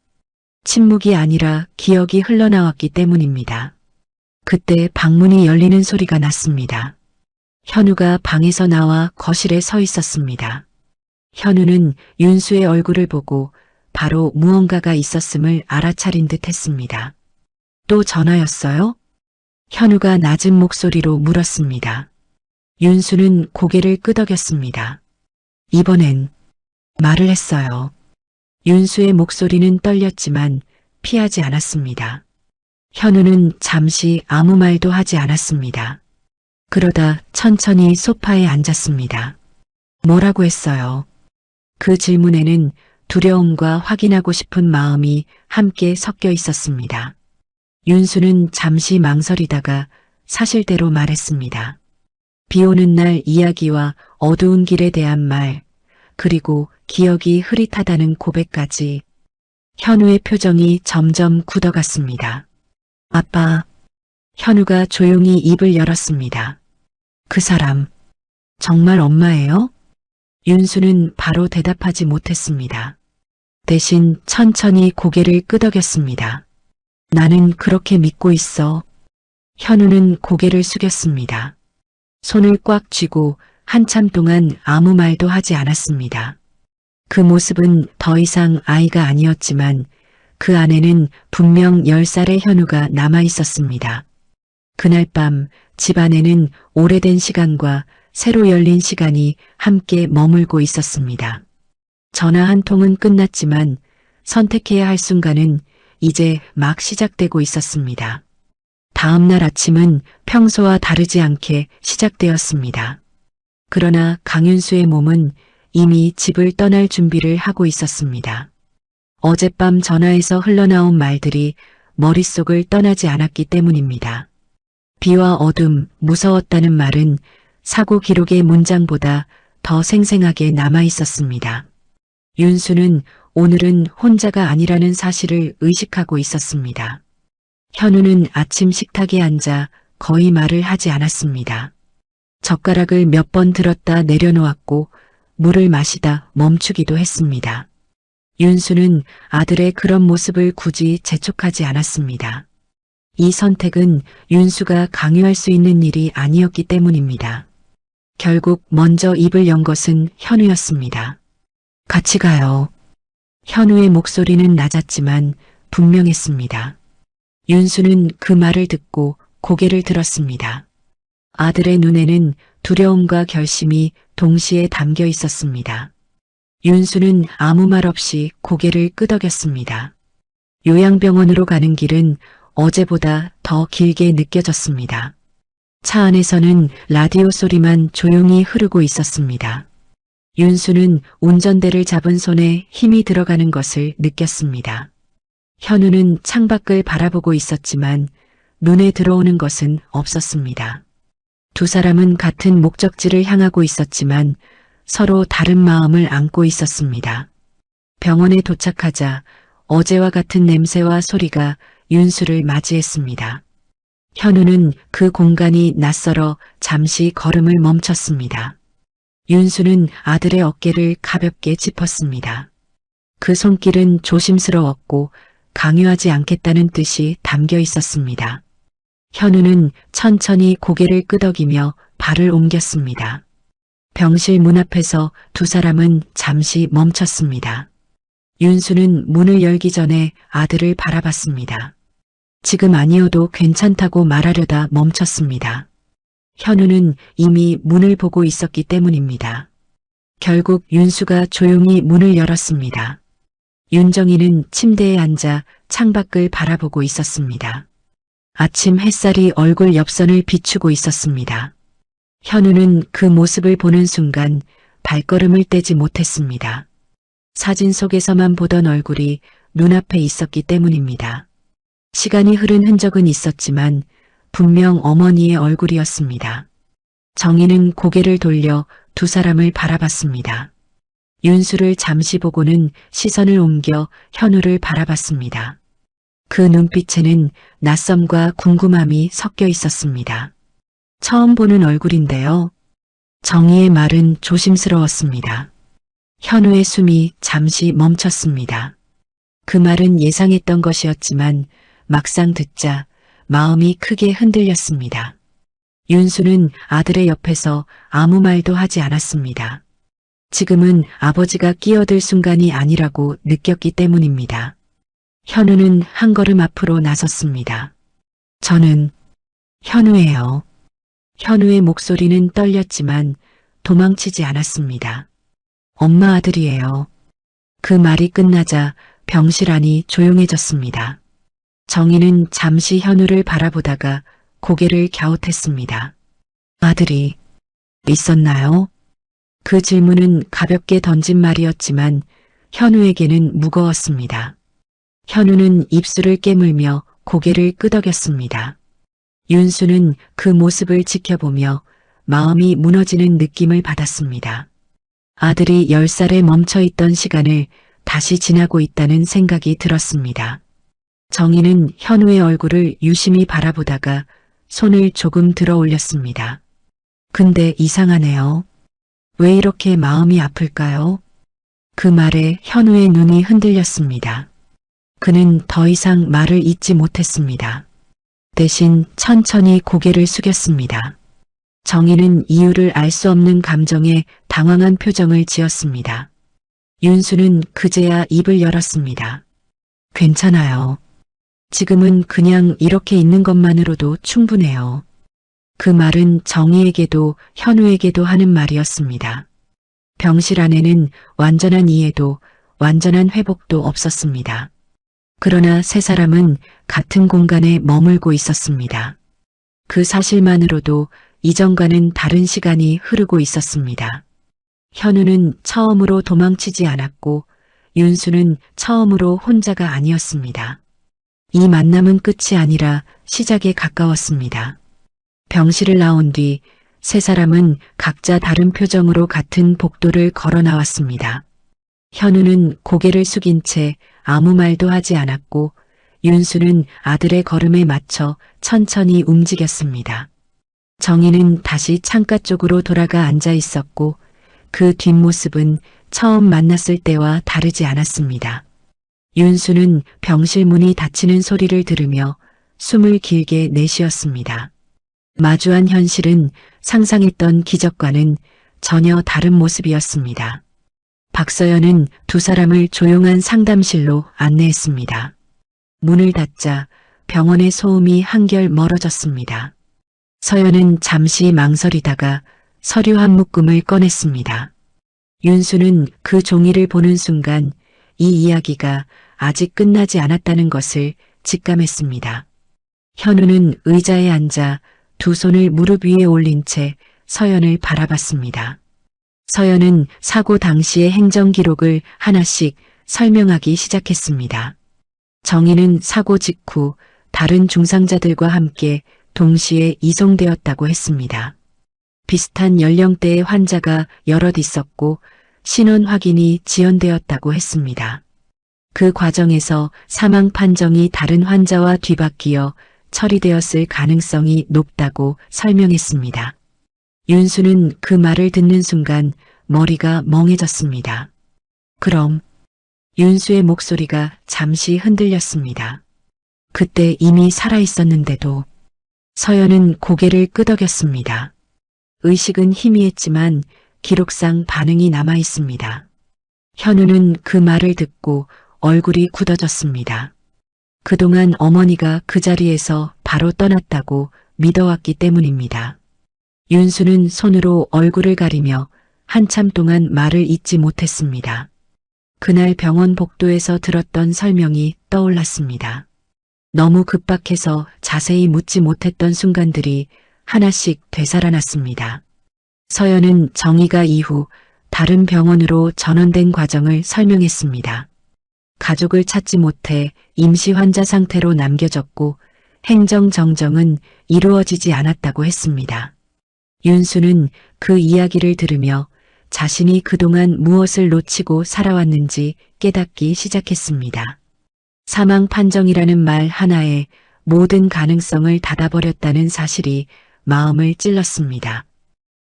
침묵이 아니라 기억이 흘러나왔기 때문입니다. 그때 방문이 열리는 소리가 났습니다. 현우가 방에서 나와 거실에 서 있었습니다. 현우는 윤수의 얼굴을 보고 바로 무언가가 있었음을 알아차린 듯 했습니다. 또 전화였어요? 현우가 낮은 목소리로 물었습니다. 윤수는 고개를 끄덕였습니다. 이번엔 말을 했어요. 윤수의 목소리는 떨렸지만 피하지 않았습니다. 현우는 잠시 아무 말도 하지 않았습니다. 그러다 천천히 소파에 앉았습니다. 뭐라고 했어요? 그 질문에는 두려움과 확인하고 싶은 마음이 함께 섞여 있었습니다. 윤수는 잠시 망설이다가 사실대로 말했습니다. 비 오는 날 이야기와 어두운 길에 대한 말, 그리고 기억이 흐릿하다는 고백까지. 현우의 표정이 점점 굳어갔습니다. 아빠. 현우가 조용히 입을 열었습니다. 그 사람, 정말 엄마예요? 윤수는 바로 대답하지 못했습니다. 대신 천천히 고개를 끄덕였습니다. 나는 그렇게 믿고 있어. 현우는 고개를 숙였습니다. 손을 꽉 쥐고 한참 동안 아무 말도 하지 않았습니다. 그 모습은 더 이상 아이가 아니었지만 그 안에는 분명 10살의 현우가 남아 있었습니다. 그날 밤 집안에는 오래된 시간과 새로 열린 시간이 함께 머물고 있었습니다. 전화 한 통은 끝났지만 선택해야 할 순간은 이제 막 시작되고 있었습니다. 다음 날 아침은 평소와 다르지 않게 시작되었습니다. 그러나 강윤수의 몸은 이미 집을 떠날 준비를 하고 있었습니다. 어젯밤 전화에서 흘러나온 말들이 머릿속을 떠나지 않았기 때문입니다. 비와 어둠, 무서웠다는 말은 사고 기록의 문장보다 더 생생하게 남아 있었습니다. 윤수는 오늘은 혼자가 아니라는 사실을 의식하고 있었습니다. 현우는 아침 식탁에 앉아 거의 말을 하지 않았습니다. 젓가락을 몇 번 들었다 내려놓았고 물을 마시다 멈추기도 했습니다. 윤수는 아들의 그런 모습을 굳이 재촉하지 않았습니다. 이 선택은 윤수가 강요할 수 있는 일이 아니었기 때문입니다. 결국 먼저 입을 연 것은 현우였습니다. 같이 가요. 현우의 목소리는 낮았지만 분명했습니다. 윤수는 그 말을 듣고 고개를 들었습니다. 아들의 눈에는 두려움과 결심이 동시에 담겨 있었습니다. 윤수는 아무 말 없이 고개를 끄덕였습니다. 요양병원으로 가는 길은 어제보다 더 길게 느껴졌습니다. 차 안에서는 라디오 소리만 조용히 흐르고 있었습니다. 윤수는 운전대를 잡은 손에 힘이 들어가는 것을 느꼈습니다. 현우는 창밖을 바라보고 있었지만 눈에 들어오는 것은 없었습니다. 두 사람은 같은 목적지를 향하고 있었지만 서로 다른 마음을 안고 있었습니다. 병원에 도착하자 어제와 같은 냄새와 소리가 윤수를 맞이했습니다. 현우는 그 공간이 낯설어 잠시 걸음을 멈췄습니다. 윤수는 아들의 어깨를 가볍게 짚었습니다. 그 손길은 조심스러웠고 강요하지 않겠다는 뜻이 담겨 있었습니다. 현우는 천천히 고개를 끄덕이며 발을 옮겼습니다. 병실 문 앞에서 두 사람은 잠시 멈췄습니다. 윤수는 문을 열기 전에 아들을 바라봤습니다. 지금 아니어도 괜찮다고 말하려다 멈췄습니다. 현우는 이미 문을 보고 있었기 때문입니다. 결국 윤수가 조용히 문을 열었습니다. 윤정이는 침대에 앉아 창밖을 바라보고 있었습니다. 아침 햇살이 얼굴 옆선을 비추고 있었습니다. 현우는 그 모습을 보는 순간 발걸음을 떼지 못했습니다. 사진 속에서만 보던 얼굴이 눈앞에 있었기 때문입니다. 시간이 흐른 흔적은 있었지만 분명 어머니의 얼굴이었습니다. 정희는 고개를 돌려 두 사람을 바라봤습니다. 윤수를 잠시 보고는 시선을 옮겨 현우를 바라봤습니다. 그 눈빛에는 낯섦과 궁금함이 섞여 있었습니다. 처음 보는 얼굴인데요. 정희의 말은 조심스러웠습니다. 현우의 숨이 잠시 멈췄습니다. 그 말은 예상했던 것이었지만 막상 듣자 마음이 크게 흔들렸습니다. 윤수는 아들의 옆에서 아무 말도 하지 않았습니다. 지금은 아버지가 끼어들 순간이 아니라고 느꼈기 때문입니다. 현우는 한 걸음 앞으로 나섰습니다. 저는 현우예요. 현우의 목소리는 떨렸지만 도망치지 않았습니다. 엄마 아들이에요. 그 말이 끝나자 병실 안이 조용해졌습니다. 정희는 잠시 현우를 바라보다가 고개를 갸웃했습니다. 아들이 있었나요? 그 질문은 가볍게 던진 말이었지만 현우에게는 무거웠습니다. 현우는 입술을 깨물며 고개를 끄덕였습니다. 윤수는 그 모습을 지켜보며 마음이 무너지는 느낌을 받았습니다. 아들이 10살에 멈춰있던 시간을 다시 지나고 있다는 생각이 들었습니다. 정희는 현우의 얼굴을 유심히 바라보다가 손을 조금 들어 올렸습니다. 근데 이상하네요. 왜 이렇게 마음이 아플까요? 그 말에 현우의 눈이 흔들렸습니다. 그는 더 이상 말을 잇지 못했습니다. 대신 천천히 고개를 숙였습니다. 정희는 이유를 알 수 없는 감정에 당황한 표정을 지었습니다. 윤수는 그제야 입을 열었습니다. 괜찮아요. 지금은 그냥 이렇게 있는 것만으로도 충분해요. 그 말은 정희에게도 현우에게도 하는 말이었습니다. 병실 안에는 완전한 이해도 완전한 회복도 없었습니다. 그러나 세 사람은 같은 공간에 머물고 있었습니다. 그 사실만으로도 이전과는 다른 시간이 흐르고 있었습니다. 현우는 처음으로 도망치지 않았고 윤수는 처음으로 혼자가 아니었습니다. 이 만남은 끝이 아니라 시작에 가까웠습니다. 병실을 나온 뒤 세 사람은 각자 다른 표정으로 같은 복도를 걸어 나왔습니다. 현우는 고개를 숙인 채 아무 말도 하지 않았고 윤수는 아들의 걸음에 맞춰 천천히 움직였습니다. 정희는 다시 창가 쪽으로 돌아가 앉아 있었고 그 뒷모습은 처음 만났을 때와 다르지 않았습니다. 윤수는 병실 문이 닫히는 소리를 들으며 숨을 길게 내쉬었습니다. 마주한 현실은 상상했던 기적과는 전혀 다른 모습이었습니다. 박서연은 두 사람을 조용한 상담실로 안내했습니다. 문을 닫자 병원의 소음이 한결 멀어졌습니다. 서연은 잠시 망설이다가 서류 한 묶음을 꺼냈습니다. 윤수는 그 종이를 보는 순간 이 이야기가 아직 끝나지 않았다는 것을 직감했습니다. 현우는 의자에 앉아 두 손을 무릎 위에 올린 채 서연을 바라봤습니다. 서연은 사고 당시의 행정 기록을 하나씩 설명하기 시작했습니다. 정희는 사고 직후 다른 중상자들과 함께 동시에 이송되었다고 했습니다. 비슷한 연령대의 환자가 여럿 있었고 신원 확인이 지연되었다고 했습니다. 그 과정에서 사망 판정이 다른 환자와 뒤바뀌어 처리되었을 가능성이 높다고 설명했습니다. 윤수는 그 말을 듣는 순간 머리가 멍해졌습니다. 그럼 윤수의 목소리가 잠시 흔들렸습니다. 그때 이미 살아있었는데도 서연은 고개를 끄덕였습니다. 의식은 희미했지만 기록상 반응이 남아있습니다. 현우는 그 말을 듣고 얼굴이 굳어졌습니다. 그동안 어머니가 그 자리에서 바로 떠났다고 믿어왔기 때문입니다. 윤수는 손으로 얼굴을 가리며 한참 동안 말을 잇지 못했습니다. 그날 병원 복도에서 들었던 설명이 떠올랐습니다. 너무 급박해서 자세히 묻지 못했던 순간들이 하나씩 되살아났습니다. 서연은 정희가 이후 다른 병원으로 전원된 과정을 설명했습니다. 가족을 찾지 못해 임시 환자 상태로 남겨졌고 행정정정은 이루어지지 않았다고 했습니다. 윤수는 그 이야기를 들으며 자신이 그동안 무엇을 놓치고 살아왔는지 깨닫기 시작했습니다. 사망 판정이라는 말 하나에 모든 가능성을 닫아버렸다는 사실이 마음을 찔렀습니다.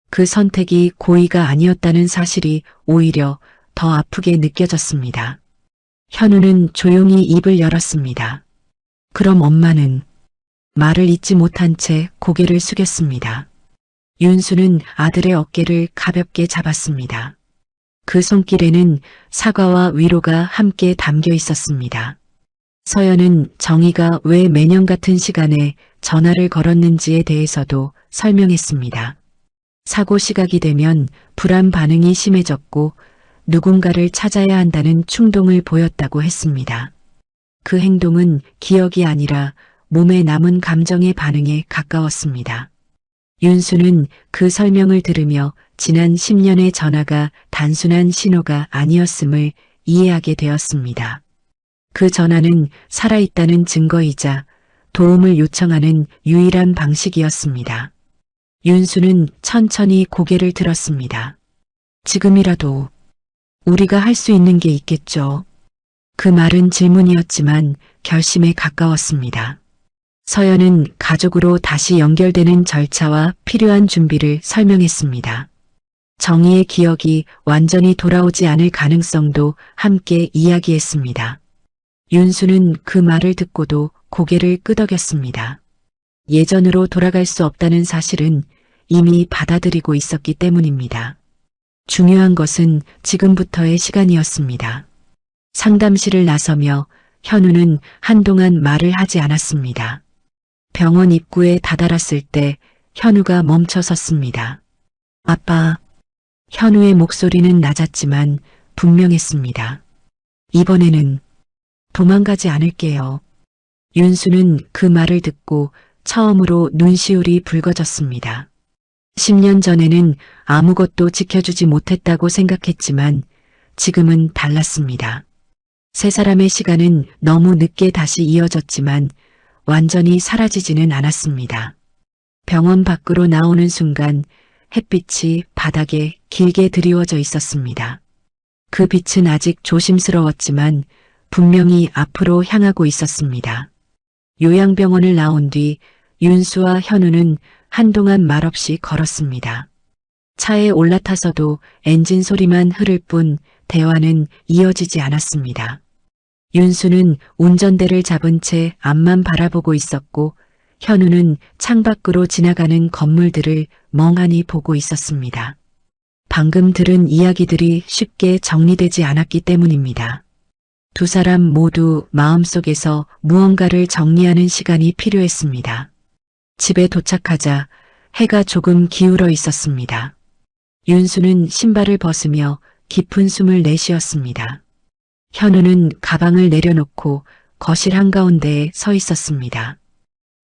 그 선택이 고의가 아니었다는 사실이 오히려 더 아프게 느껴졌습니다. 현우는 조용히 입을 열었습니다. 그럼 엄마는? 말을 잇지 못한 채 고개를 숙였습니다. 윤수는 아들의 어깨를 가볍게 잡았습니다. 그 손길에는 사과와 위로가 함께 담겨 있었습니다. 서연은 정희가 왜 매년 같은 시간에 전화를 걸었는지에 대해서도 설명했습니다. 사고 시각이 되면 불안 반응이 심해졌고 누군가를 찾아야 한다는 충동을 보였다고 했습니다. 그 행동은 기억이 아니라 몸에 남은 감정의 반응에 가까웠습니다. 윤수는 그 설명을 들으며 지난 10년의 전화가 단순한 신호가 아니었음을 이해하게 되었습니다. 그 전화는 살아있다는 증거이자 도움을 요청하는 유일한 방식이었습니다. 윤수는 천천히 고개를 들었습니다. 지금이라도 우리가 할 수 있는 게 있겠죠. 그 말은 질문이었지만 결심에 가까웠습니다. 서연은 가족으로 다시 연결되는 절차와 필요한 준비를 설명했습니다. 정희의 기억이 완전히 돌아오지 않을 가능성도 함께 이야기했습니다. 윤수는 그 말을 듣고도 고개를 끄덕였습니다. 예전으로 돌아갈 수 없다는 사실은 이미 받아들이고 있었기 때문입니다. 중요한 것은 지금부터의 시간이었습니다. 상담실을 나서며 현우는 한동안 말을 하지 않았습니다. 병원 입구에 다다랐을 때 현우가 멈춰 섰습니다. 아빠. 현우의 목소리는 낮았지만 분명했습니다. 이번에는 도망가지 않을게요. 윤수는 그 말을 듣고 처음으로 눈시울이 붉어졌습니다. 10년 전에는 아무것도 지켜주지 못했다고 생각했지만 지금은 달랐습니다. 세 사람의 시간은 너무 늦게 다시 이어졌지만 완전히 사라지지는 않았습니다. 병원 밖으로 나오는 순간 햇빛이 바닥에 길게 드리워져 있었습니다. 그 빛은 아직 조심스러웠지만 분명히 앞으로 향하고 있었습니다. 요양병원을 나온 뒤 윤수와 현우는 한동안 말없이 걸었습니다. 차에 올라타서도 엔진 소리만 흐를 뿐 대화는 이어지지 않았습니다. 윤수는 운전대를 잡은 채 앞만 바라보고 있었고 현우는 창밖으로 지나가는 건물들을 멍하니 보고 있었습니다. 방금 들은 이야기들이 쉽게 정리되지 않았기 때문입니다. 두 사람 모두 마음속에서 무언가를 정리하는 시간이 필요했습니다. 집에 도착하자 해가 조금 기울어 있었습니다. 윤수는 신발을 벗으며 깊은 숨을 내쉬었습니다. 현우는 가방을 내려놓고 거실 한가운데에 서 있었습니다.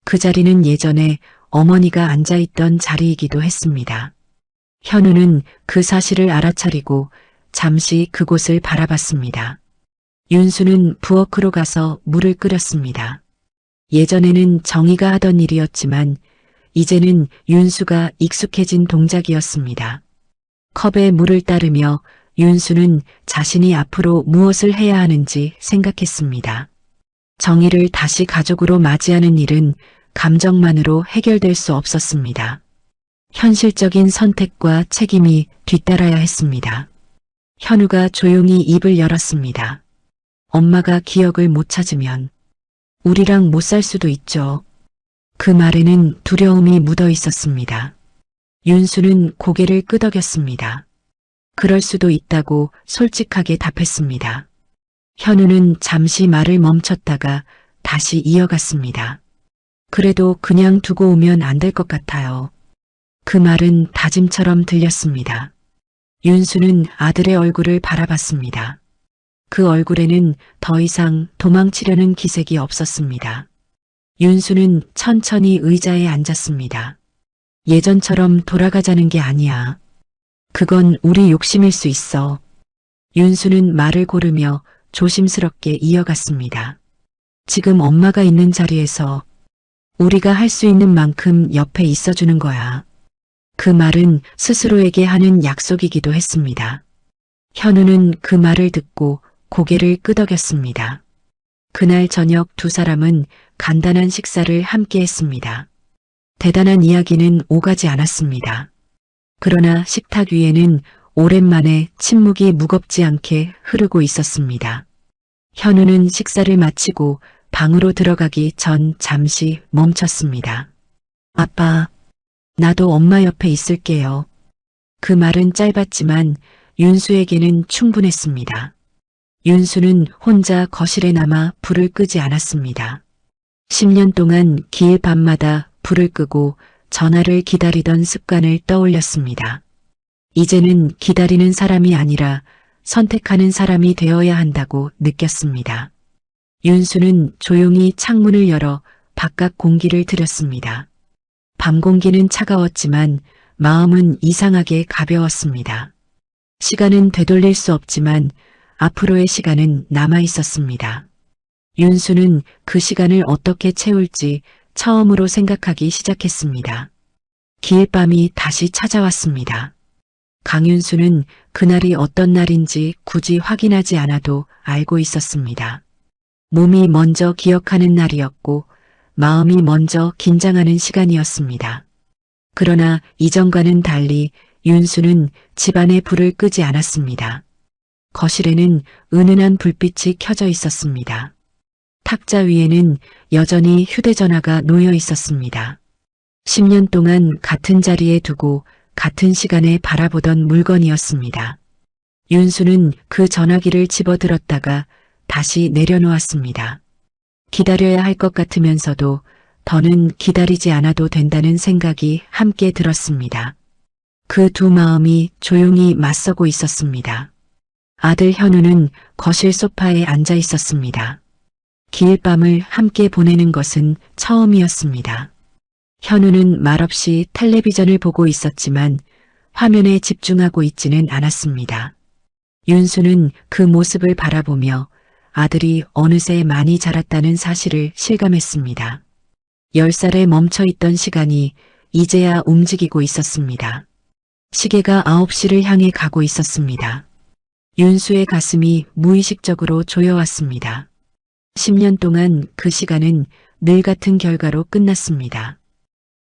그 자리는 예전에 어머니가 앉아있던 자리이기도 했습니다. 현우는 그 사실을 알아차리고 잠시 그곳을 바라봤습니다. 윤수는 부엌으로 가서 물을 끓였습니다. 예전에는 정희가 하던 일이었지만 이제는 윤수가 익숙해진 동작이었습니다. 컵에 물을 따르며 윤수는 자신이 앞으로 무엇을 해야 하는지 생각했습니다. 정희를 다시 가족으로 맞이하는 일은 감정만으로 해결될 수 없었습니다. 현실적인 선택과 책임이 뒤따라야 했습니다. 현우가 조용히 입을 열었습니다. 엄마가 기억을 못 찾으면 우리랑 못 살 수도 있죠. 그 말에는 두려움이 묻어 있었습니다. 윤수는 고개를 끄덕였습니다. 그럴 수도 있다고 솔직하게 답했습니다. 현우는 잠시 말을 멈췄다가 다시 이어갔습니다. 그래도 그냥 두고 오면 안 될 것 같아요. 그 말은 다짐처럼 들렸습니다. 윤수는 아들의 얼굴을 바라봤습니다. 그 얼굴에는 더 이상 도망치려는 기색이 없었습니다. 윤수는 천천히 의자에 앉았습니다. 예전처럼 돌아가자는 게 아니야. 그건 우리 욕심일 수 있어. 윤수는 말을 고르며 조심스럽게 이어갔습니다. 지금 엄마가 있는 자리에서 우리가 할 수 있는 만큼 옆에 있어주는 거야. 그 말은 스스로에게 하는 약속이기도 했습니다. 현우는 그 말을 듣고 고개를 끄덕였습니다. 그날 저녁 두 사람은 간단한 식사를 함께 했습니다. 대단한 이야기는 오가지 않았습니다. 그러나 식탁 위에는 오랜만에 침묵이 무겁지 않게 흐르고 있었습니다. 현우는 식사를 마치고 방으로 들어가기 전 잠시 멈췄습니다. 아빠, 나도 엄마 옆에 있을게요. 그 말은 짧았지만 윤수에게는 충분했습니다. 윤수는 혼자 거실에 남아 불을 끄지 않았습니다. 10년 동안 길 밤마다 불을 끄고 전화를 기다리던 습관을 떠올렸습니다. 이제는 기다리는 사람이 아니라 선택하는 사람이 되어야 한다고 느꼈습니다. 윤수는 조용히 창문을 열어 바깥 공기를 들였습니다. 밤 공기는 차가웠지만 마음은 이상하게 가벼웠습니다. 시간은 되돌릴 수 없지만 앞으로의 시간은 남아 있었습니다. 윤수는 그 시간을 어떻게 채울지 처음으로 생각하기 시작했습니다. 길 밤이 다시 찾아왔습니다. 강윤수는 그날이 어떤 날인지 굳이 확인하지 않아도 알고 있었습니다. 몸이 먼저 기억하는 날이었고 마음이 먼저 긴장하는 시간이었습니다. 그러나 이전과는 달리 윤수는 집안에 불을 끄지 않았습니다. 거실에는 은은한 불빛이 켜져 있었습니다. 탁자 위에는 여전히 휴대전화가 놓여 있었습니다. 10년 동안 같은 자리에 두고 같은 시간에 바라보던 물건이었습니다. 윤수는 그 전화기를 집어들었다가 다시 내려놓았습니다. 기다려야 할 것 같으면서도 더는 기다리지 않아도 된다는 생각이 함께 들었습니다. 그 두 마음이 조용히 맞서고 있었습니다. 아들 현우는 거실 소파에 앉아 있었습니다. 길 밤을 함께 보내는 것은 처음이었습니다. 현우는 말없이 텔레비전을 보고 있었지만 화면에 집중하고 있지는 않았습니다. 윤수는 그 모습을 바라보며 아들이 어느새 많이 자랐다는 사실을 실감했습니다. 10살에 멈춰있던 시간이 이제야 움직이고 있었습니다. 시계가 9시를 향해 가고 있었습니다. 윤수의 가슴이 무의식적으로 조여왔습니다. 10년 동안 그 시간은 늘 같은 결과로 끝났습니다.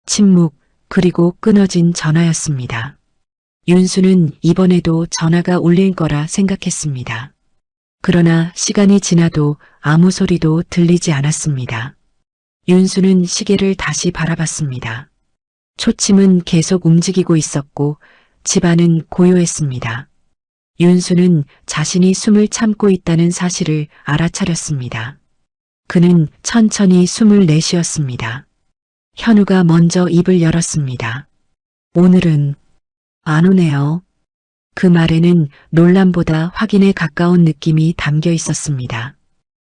침묵, 그리고 끊어진 전화였습니다. 윤수는 이번에도 전화가 울릴 거라 생각했습니다. 그러나 시간이 지나도 아무 소리도 들리지 않았습니다. 윤수는 시계를 다시 바라봤습니다. 초침은 계속 움직이고 있었고 집안은 고요했습니다. 윤수는 자신이 숨을 참고 있다는 사실을 알아차렸습니다. 그는 천천히 숨을 내쉬었습니다. 현우가 먼저 입을 열었습니다. 오늘은 안 오네요. 그 말에는 놀람보다 확인에 가까운 느낌이 담겨 있었습니다.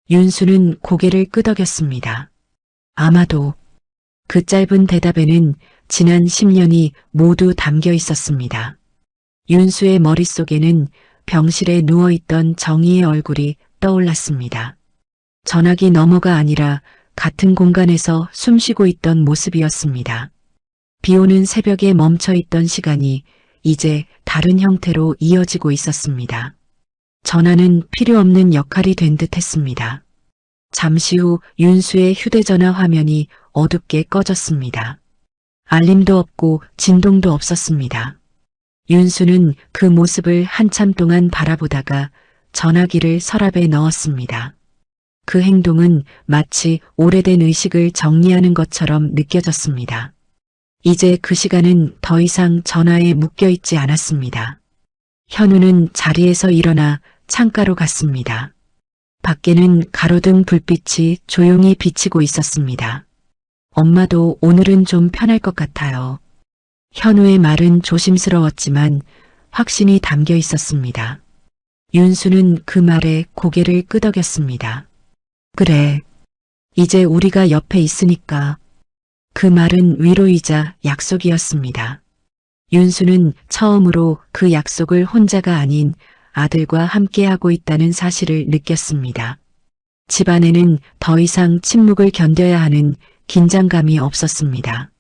윤수는 고개를 끄덕였습니다. 아마도 그 짧은 대답에는 지난 10년이 모두 담겨 있었습니다. 윤수의 머릿속에는 병실에 누워있던 정희의 얼굴이 떠올랐습니다. 전화기 너머가 아니라 같은 공간에서 숨쉬고 있던 모습이었습니다. 비오는 새벽에 멈춰있던 시간이 이제 다른 형태로 이어지고 있었습니다. 전화는 필요 없는 역할이 된 듯 했습니다. 잠시 후 윤수의 휴대전화 화면이 어둡게 꺼졌습니다. 알림도 없고 진동도 없었습니다. 윤수는 그 모습을 한참 동안 바라보다가 전화기를 서랍에 넣었습니다. 그 행동은 마치 오래된 의식을 정리하는 것처럼 느껴졌습니다. 이제 그 시간은 더 이상 전화에 묶여있지 않았습니다. 현우는 자리에서 일어나 창가로 갔습니다. 밖에는 가로등 불빛이 조용히 비치고 있었습니다. 엄마도 오늘은 좀 편할 것 같아요. 현우의 말은 조심스러웠지만 확신이 담겨 있었습니다. 윤수는 그 말에 고개를 끄덕였습니다. 그래, 이제 우리가 옆에 있으니까. 그 말은 위로이자 약속이었습니다. 윤수는 처음으로 그 약속을 혼자가 아닌 아들과 함께하고 있다는 사실을 느꼈습니다. 집안에는 더 이상 침묵을 견뎌야 하는 긴장감이 없었습니다.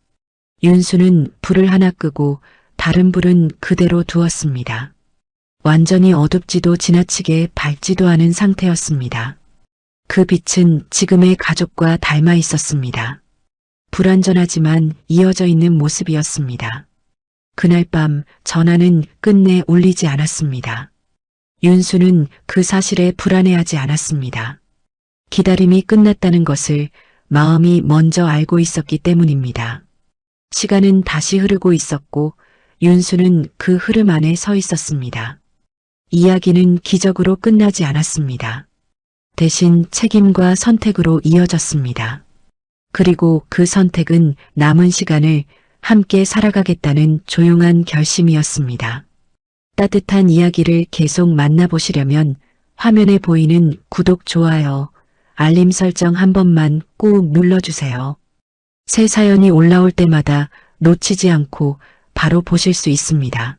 윤수는 불을 하나 끄고 다른 불은 그대로 두었습니다. 완전히 어둡지도 지나치게 밝지도 않은 상태였습니다. 그 빛은 지금의 가족과 닮아 있었습니다. 불완전하지만 이어져 있는 모습이었습니다. 그날 밤 전화는 끝내 울리지 않았습니다. 윤수는 그 사실에 불안해하지 않았습니다. 기다림이 끝났다는 것을 마음이 먼저 알고 있었기 때문입니다. 시간은 다시 흐르고 있었고 윤수는 그 흐름 안에 서 있었습니다. 이야기는 기적으로 끝나지 않았습니다. 대신 책임과 선택으로 이어졌습니다. 그리고 그 선택은 남은 시간을 함께 살아가겠다는 조용한 결심이었습니다. 따뜻한 이야기를 계속 만나보시려면 화면에 보이는 구독, 좋아요, 알림 설정 한 번만 꾹 눌러주세요. 새 사연이 올라올 때마다 놓치지 않고 바로 보실 수 있습니다.